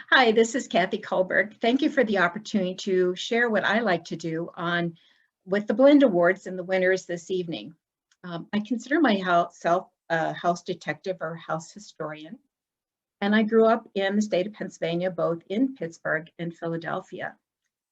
Hi, this is Kathy Kullberg. Thank you for the opportunity to share what I like to do with the Blend Awards and the winners this evening. I consider myself a house detective or house historian, and I grew up in the state of Pennsylvania, both in Pittsburgh and Philadelphia.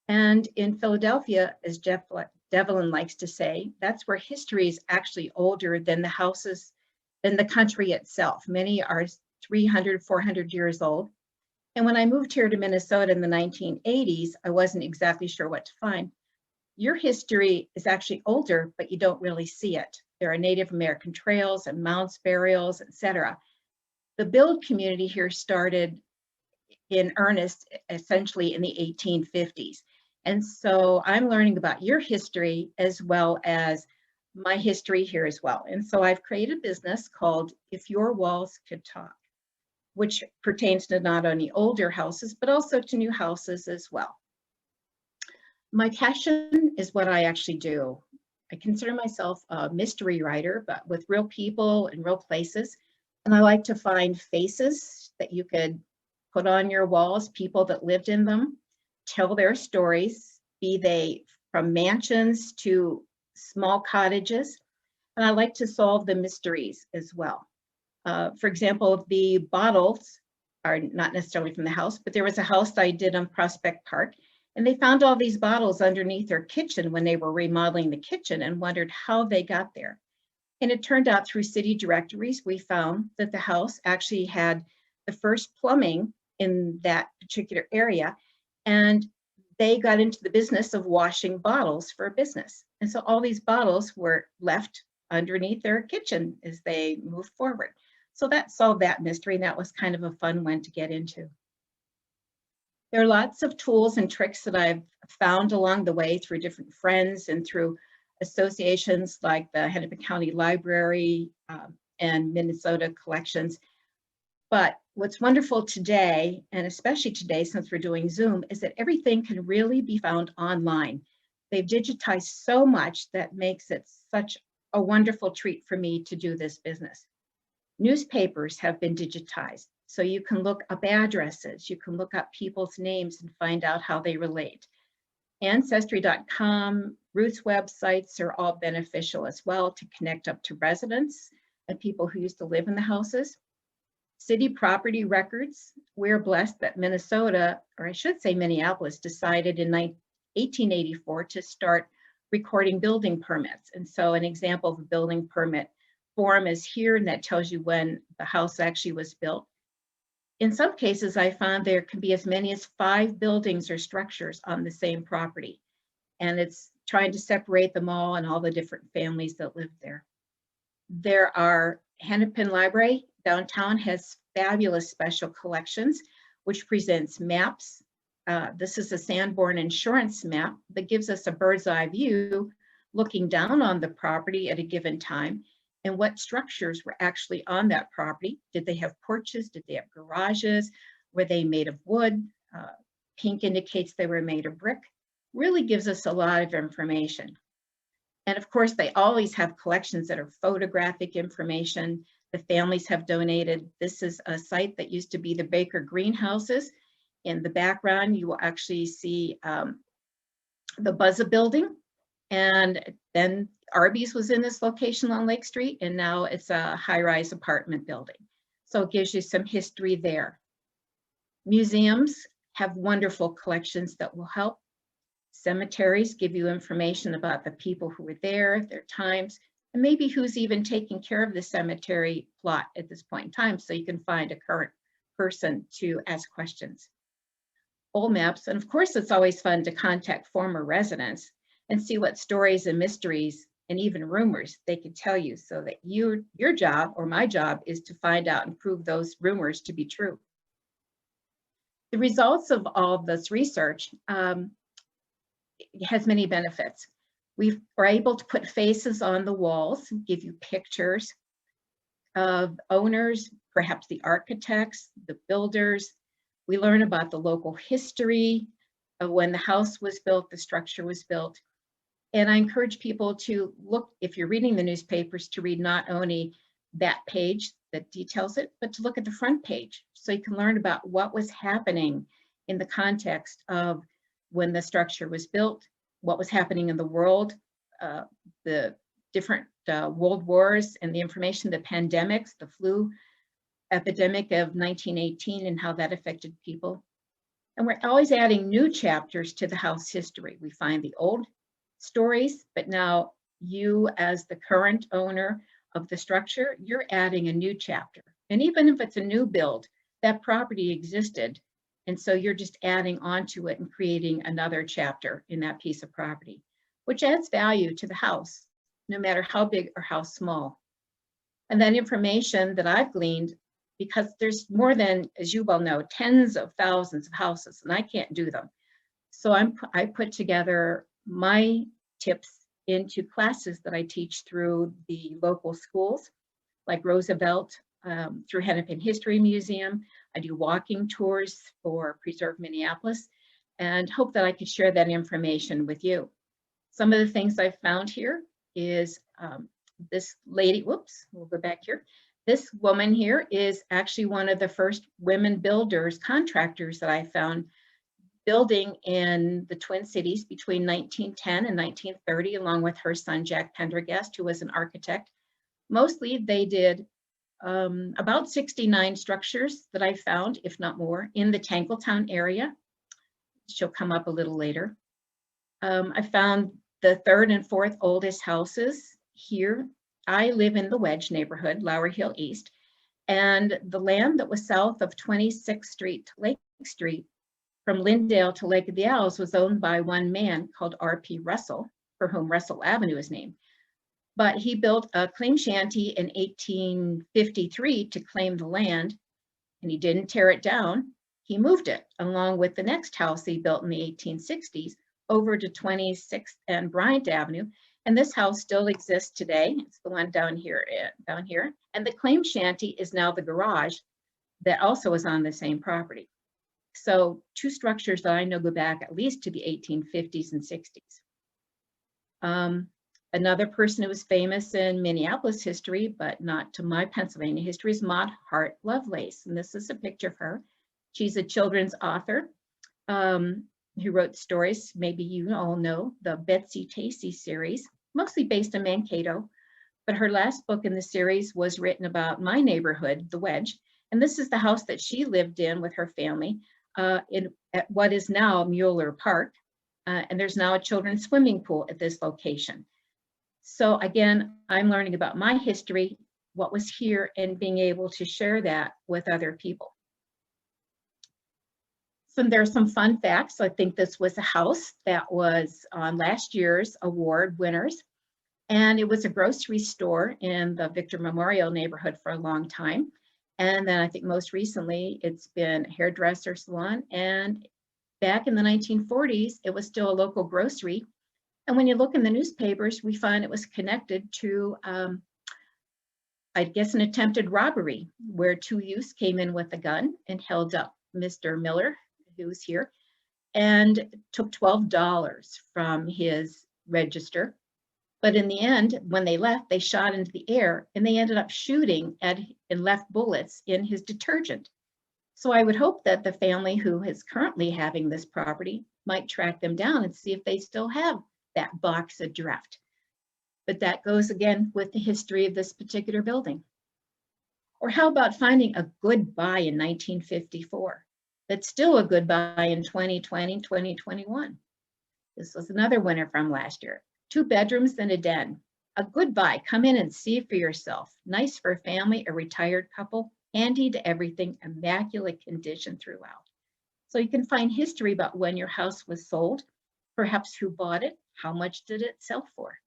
And in Philadelphia, as Devlin likes to say, that's where history is actually older than the houses in the country itself. Many are 300, 400 years old. And when I moved here to Minnesota in the 1980s, I wasn't exactly sure what to find. Your history is actually older, but you don't really see it. There are Native American trails and mounds burials, etc. The build community here started in earnest essentially in the 1850s. And so I'm learning about your history as well as my history here as well. And so I've created a business called If Your Walls Could Talk, which pertains to not only older houses, but also to new houses as well. My passion is what I actually do. I consider myself a mystery writer, but with real people and real places. And I like to find faces that you could put on your walls, people that lived in them, tell their stories, be they from mansions to small cottages. And I like to solve the mysteries as well. For example, the bottles are not necessarily from the house, but there was a house I did on Prospect Park, and they found all these bottles underneath their kitchen when they were remodeling the kitchen and wondered how they got there. And it turned out through city directories, we found that the house actually had the first plumbing in that particular area, and they got into the business of washing bottles for a business. And so all these bottles were left underneath their kitchen as they moved forward. So that solved that mystery, and that was kind of a fun one to get into. There are lots of tools and tricks that I've found along the way through different friends and through associations like the Hennepin County Library and Minnesota Collections. But what's wonderful today, and especially today since we're doing Zoom, is that everything can really be found online. They've digitized so much that makes it such a wonderful treat for me to do this business. Newspapers have been digitized, so you can look up addresses, you can look up people's names and find out how they relate. Ancestry.com, Roots websites are all beneficial as well to connect up to residents and people who used to live in the houses. City property records, we're blessed that Minnesota, or I should say Minneapolis, decided in 1884 to start recording building permits. And so an example of a building permit form is here, and that tells you when the house actually was built. In some cases, I found there can be as many as 5 buildings or structures on the same property. And it's trying to separate them all and all the different families that live there. There are Hennepin Library downtown has fabulous special collections, which presents maps. This is a Sanborn insurance map that gives us a bird's eye view looking down on the property at a given time and what structures were actually on that property. Did they have porches? Did they have garages? Were they made of wood? Pink indicates they were made of brick. Really gives us a lot of information. And of course, they always have collections that are photographic information. The families have donated. This is a site that used to be the Baker greenhouses. In the background, you will actually see the Buzza building. And then Arby's was in this location on Lake Street, and now it's a high-rise apartment building. So it gives you some history there. Museums have wonderful collections that will help. Cemeteries give you information about the people who were there, their times, and maybe who's even taking care of the cemetery plot at this point in time, so you can find a current person to ask questions. Old maps, and of course it's always fun to contact former residents and see what stories and mysteries and even rumors they could tell you, so that your job or my job is to find out and prove those rumors to be true. The results of all of this research has many benefits. We are able to put faces on the walls, give you pictures of owners, perhaps the architects, the builders. We learn about the local history of when the house was built, the structure was built. And I encourage people to look, if you're reading the newspapers, to read not only that page, that details it, but to look at the front page so you can learn about what was happening in the context of when the structure was built, what was happening in the world, the different world wars and the information, the pandemics, the flu epidemic of 1918 and how that affected people. And we're always adding new chapters to the house history. We find the old stories, but now you as the current owner of the structure, you're adding a new chapter. And even if it's a new build, that property existed. And so you're just adding onto it and creating another chapter in that piece of property, which adds value to the house, no matter how big or how small. And that information that I've gleaned, because there's more than, as you well know, tens of thousands of houses, and I can't do them. So I put together my tips into classes that I teach through the local schools, like Roosevelt, through Hennepin History Museum. I do walking tours for Preserve Minneapolis, and hope that I could share that information with you. Some of the things I found here is this lady, whoops, we'll go back here. This woman here is actually one of the first women builders, contractors that I found building in the Twin Cities between 1910 and 1930, along with her son, Jack Pendergast, who was an architect. Mostly they did about 69 structures that I found, if not more, in the Tangletown area. She'll come up a little later. I found the third and fourth oldest houses here. I live in the Wedge neighborhood, Lowry Hill East, and the land that was south of 26th Street to Lake Street, from Lyndale to Lake of the Owls, was owned by one man called R.P. Russell, for whom Russell Avenue is named. But he built a claim shanty in 1853 to claim the land, and he didn't tear it down. He moved it, along with the next house he built in the 1860s, over to 26th and Bryant Avenue. And this house still exists today. It's the one down here. And the claim shanty is now the garage that also is on the same property. So two structures that I know go back at least to the 1850s and 60s. Another person who was famous in Minneapolis history, but not to my Pennsylvania history, is Maud Hart Lovelace. And this is a picture of her. She's a children's author who wrote stories, maybe you all know, the Betsy Tacy series, mostly based in Mankato. But her last book in the series was written about my neighborhood, the Wedge. And this is the house that she lived in with her family at what is now Mueller Park. And there's now a children's swimming pool at this location. So again, I'm learning about my history, what was here, and being able to share that with other people. So there are some fun facts. I think this was a house that was on last year's award winners. And it was a grocery store in the Victor Memorial neighborhood for a long time. And then I think most recently it's been a hairdresser salon. And back in the 1940s, it was still a local grocery. And when you look in the newspapers, we find it was connected to, I guess, an attempted robbery where two youths came in with a gun and held up Mr. Miller, who was here, and took $12 from his register. But in the end, when they left, they shot into the air and they ended up shooting at and left bullets in his detergent. So I would hope that the family who is currently having this property might track them down and see if they still have that box adrift. But that goes again with the history of this particular building. Or how about finding a good buy in 1954? That's still a good buy in 2020, 2021. This was another winner from last year. 2 bedrooms and a den. A good buy. Come in and see for yourself. Nice for a family, a retired couple, handy to everything, immaculate condition throughout. So you can find history about when your house was sold, perhaps who bought it, how much did it sell for.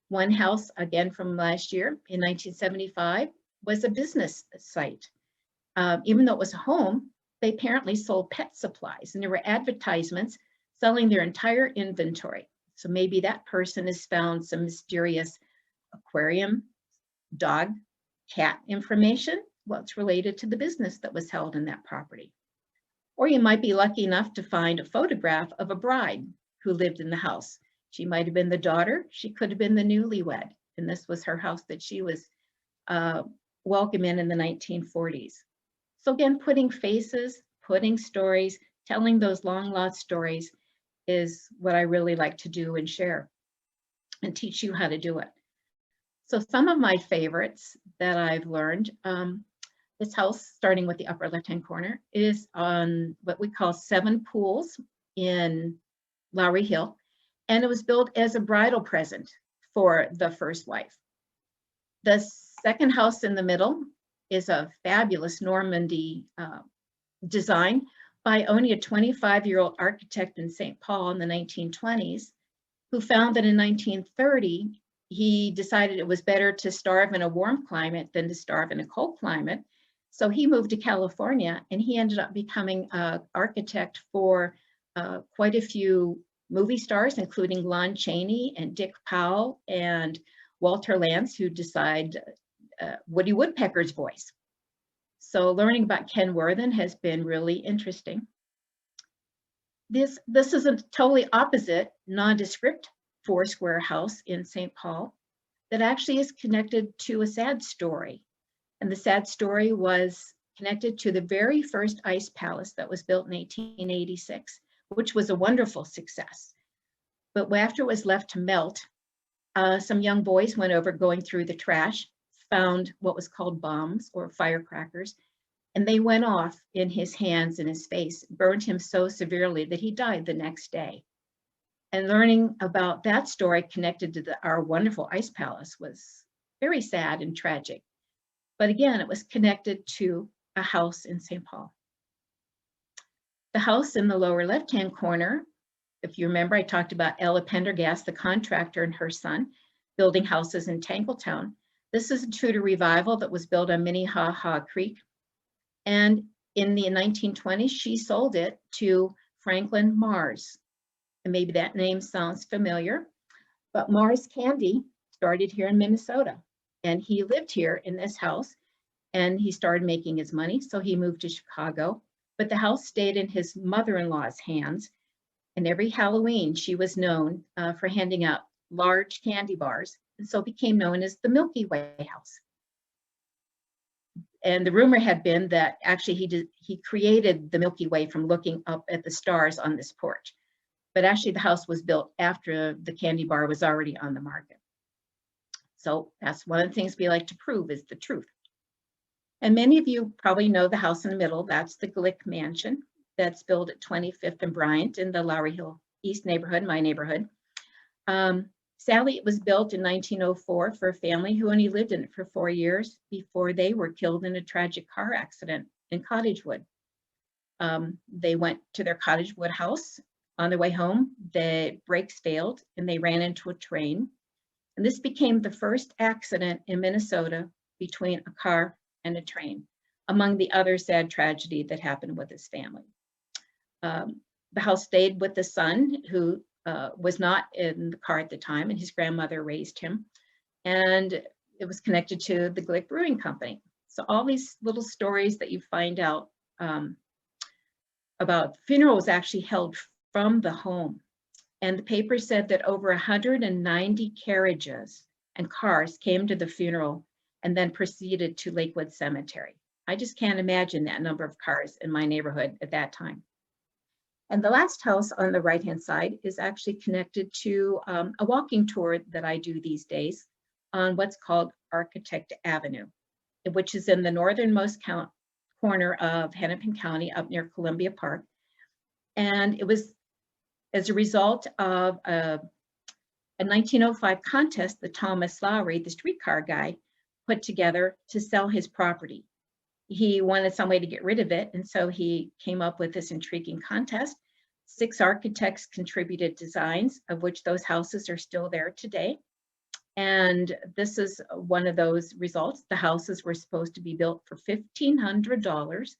One house, again from last year, in 1975, was a business site. Even though it was a home, they apparently sold pet supplies, and there were advertisements selling their entire inventory. So maybe that person has found some mysterious aquarium, dog, cat information. Well, it's related to the business that was held in that property. Or you might be lucky enough to find a photograph of a bride who lived in the house. She might have been the daughter, she could have been the newlywed, and this was her house that she was uh, welcome in the 1940s. So again, putting faces, putting stories, telling those long lost stories is what I really like to do and share and teach you how to do it. So some of my favorites that I've learned, this house, starting with the upper left-hand corner, is on what we call 7 Pools in Lowry Hill. And it was built as a bridal present for the first wife. The second house in the middle is a fabulous Normandy design by only a 25-year-old architect in St. Paul in the 1920s, who found that in 1930, he decided it was better to starve in a warm climate than to starve in a cold climate. So he moved to California, and he ended up becoming an architect for quite a few movie stars, including Lon Chaney and Dick Powell and Walter Lantz, who designed Woody Woodpecker's voice. So learning about Ken Worthen has been really interesting. This is a totally opposite, nondescript 4-square house in St. Paul that actually is connected to a sad story. And the sad story was connected to the very first ice palace that was built in 1886, which was a wonderful success. But after it was left to melt, some young boys went over going through the trash, found what was called bombs or firecrackers, and they went off in his hands and his face, burned him so severely that he died the next day. And learning about that story connected to our wonderful ice palace was very sad and tragic. But again, it was connected to a house in St. Paul. The house in the lower left-hand corner, if you remember, I talked about Ella Pendergast, the contractor, and her son building houses in Tangletown. This is a Tudor revival that was built on Minnehaha Creek. And in the 1920s, she sold it to Franklin Mars. And maybe that name sounds familiar, but Mars Candy started here in Minnesota. And he lived here in this house, and he started making his money. So he moved to Chicago, but the house stayed in his mother-in-law's hands. And every Halloween, she was known for handing out large candy bars, and so became known as the Milky Way House. And the rumor had been that actually he created the Milky Way from looking up at the stars on this porch. But actually the house was built after the candy bar was already on the market. So that's one of the things we like to prove is the truth. And many of you probably know the house in the middle. That's the Glick Mansion that's built at 25th and Bryant in the Lowry Hill East neighborhood, my neighborhood. Sadly, it was built in 1904 for a family who only lived in it for 4 years before they were killed in a tragic car accident in Cottagewood. They went to their Cottagewood house. On their way home, the brakes failed and they ran into a train. And this became the first accident in Minnesota between a car and a train, among the other sad tragedy that happened with his family. The house stayed with the son who was not in the car at the time, and his grandmother raised him. And it was connected to the Glick Brewing Company. So all these little stories that you find out about the funeral was actually held from the home. And the paper said that over 190 carriages and cars came to the funeral and then proceeded to Lakewood Cemetery. I just can't imagine that number of cars in my neighborhood at that time. And the last house on the right-hand side is actually connected to a walking tour that I do these days on what's called Architect Avenue, which is in the northernmost corner of Hennepin County up near Columbia Park. And it was as a result of a 1905 contest that Thomas Lowry, the streetcar guy, put together to sell his property. He wanted some way to get rid of it, and so he came up with this intriguing contest. 6 architects contributed designs, of which those houses are still there today. And this is one of those results. The houses were supposed to be built for $1,500,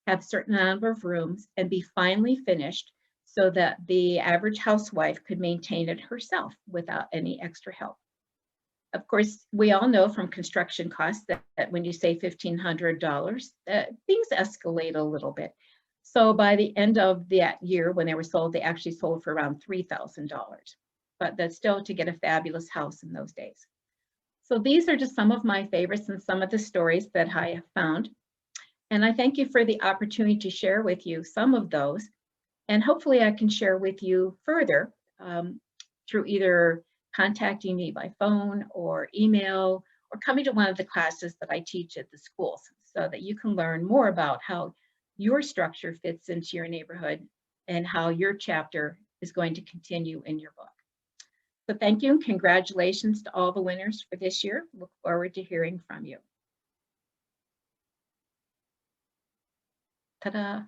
have a certain number of rooms, and be finally finished so that the average housewife could maintain it herself without any extra help. Of course, we all know from construction costs that when you say $1,500, things escalate a little bit. So by the end of that year, when they were sold, they actually sold for around $3,000. But that's still to get a fabulous house in those days. So these are just some of my favorites and some of the stories that I have found. And I thank you for the opportunity to share with you some of those. And hopefully I can share with you further through either contacting me by phone or email or coming to one of the classes that I teach at the schools so that you can learn more about how your structure fits into your neighborhood and how your chapter is going to continue in your book. So thank you and congratulations to all the winners for this year. Look forward to hearing from you. Ta-da.